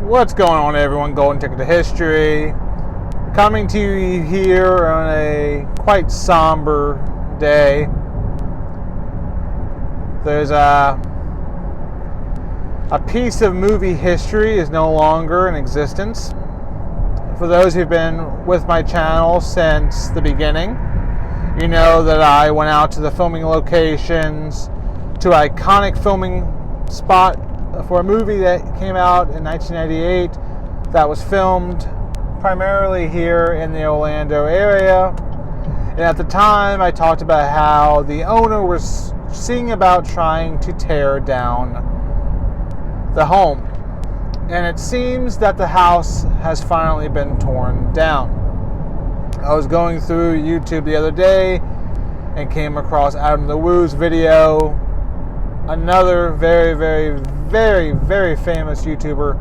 What's going on, everyone? Golden Ticket to History. Coming to you here on a quite somber day. There's a piece of movie history is no longer in existence. For those who've been with my channel since the beginning, you know that I went out to the filming locations, to an iconic filming spot for a movie that came out in 1998 that was filmed primarily here in the Orlando area. And at the time, I talked about how the owner was seeing about trying to tear down the home. And it seems that the house has finally been torn down. I was going through YouTube the other day and came across Adam the Woo's video, another very famous YouTuber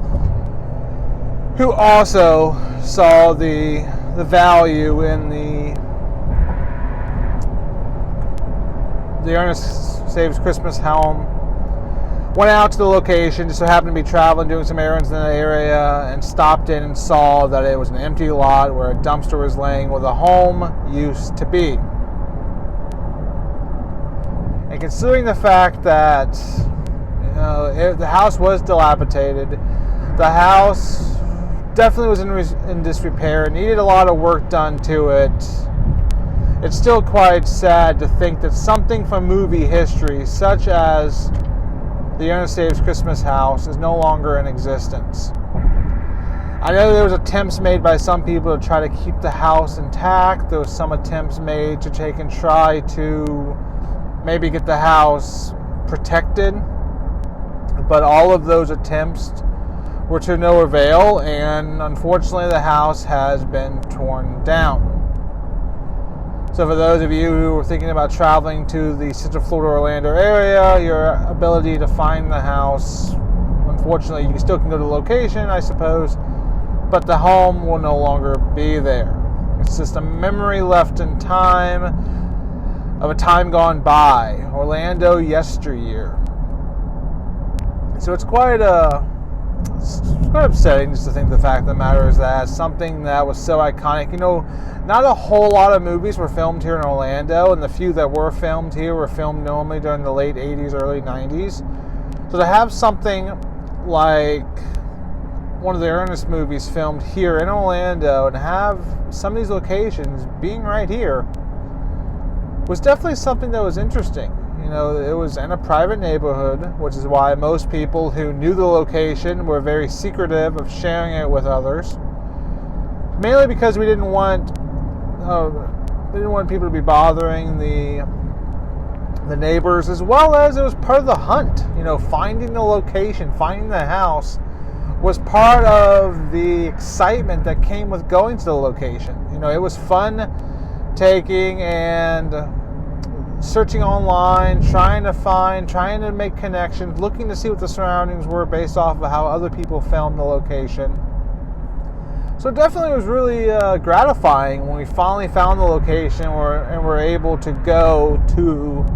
who also saw the value in the Ernest Saves Christmas home. Went out to the location, just so happened to be traveling, doing some errands in the area, and stopped in and saw that it was an empty lot where a dumpster was laying where the home used to be. And considering the fact that the house was dilapidated, the house definitely was in disrepair, needed a lot of work done to it. It's still quite sad to think that something from movie history, such as the Ernest Saves Christmas house, is no longer in existence. I know there was attempts made by some people to try to keep the house intact. There was some attempts made to try to maybe get the house protected, but all of those attempts were to no avail, and unfortunately the house has been torn down. So for those of you who are thinking about traveling to the Central Florida, Orlando area, your ability to find the house, unfortunately, you still can go to the location, I suppose, but the home will no longer be there. It's just a memory left in time of a time gone by, Orlando yesteryear. So it's quite upsetting just to think the fact of the matter is that something that was so iconic, not a whole lot of movies were filmed here in Orlando, and the few that were filmed here were filmed normally during the late 80s, early 90s. So to have something like one of the Ernest movies filmed here in Orlando and have some of these locations being right here was definitely something that was interesting. It was in a private neighborhood, which is why most people who knew the location were very secretive of sharing it with others. Mainly because we didn't want people to be bothering the neighbors, as well as it was part of the hunt. Finding the location, finding the house was part of the excitement that came with going to the location. It was fun taking and searching online, trying to make connections, looking to see what the surroundings were based off of how other people filmed the location. So it definitely was really gratifying when we finally found the location and were able to go to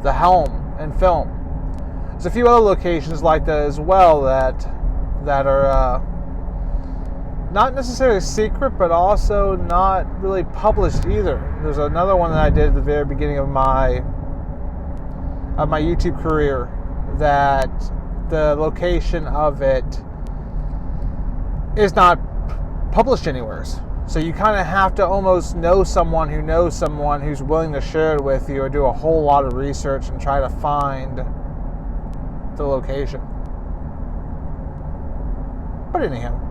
the home and film. There's a few other locations like that as well that are not necessarily secret, but also not really published either. There's another one that I did at the very beginning of my YouTube career that the location of it is not published anywhere. So you kind of have to almost know someone who knows someone who's willing to share it with you, or do a whole lot of research and try to find the location. But anyhow,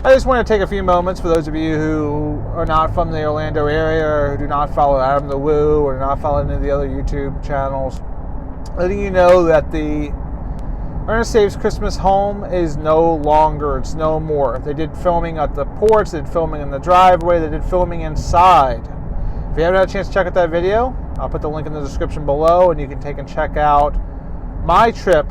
I just want to take a few moments for those of you who are not from the Orlando area, or who do not follow Adam the Woo, or do not follow any of the other YouTube channels, letting you know that the Ernest Saves Christmas home is no longer, it's no more. They did filming at the porch, they did filming in the driveway, they did filming inside. If you haven't had a chance to check out that video, I'll put the link in the description below, and you can take and check out my trip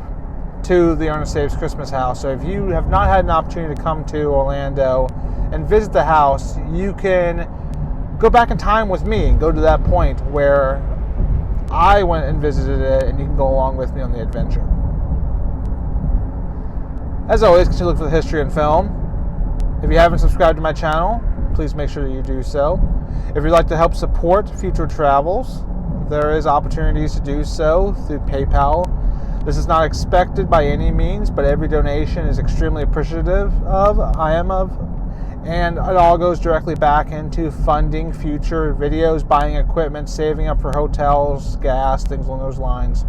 to the Ernest Saves Christmas house. So if you have not had an opportunity to come to Orlando and visit the house, you can go back in time with me and go to that point where I went and visited it, and you can go along with me on the adventure. As always, continue to look for the history in film. If you haven't subscribed to my channel, please make sure that you do so. If you'd like to help support future travels, there is opportunities to do so through PayPal. This is not expected by any means, but every donation is extremely appreciative of, and it all goes directly back into funding future videos, buying equipment, saving up for hotels, gas, things along those lines.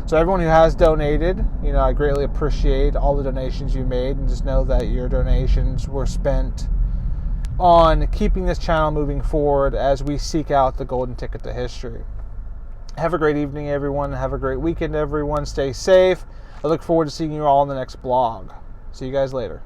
So everyone who has donated, I greatly appreciate all the donations you made, and just know that your donations were spent on keeping this channel moving forward as we seek out the golden ticket to history. Have a great evening, everyone. Have a great weekend, everyone. Stay safe. I look forward to seeing you all in the next blog. See you guys later.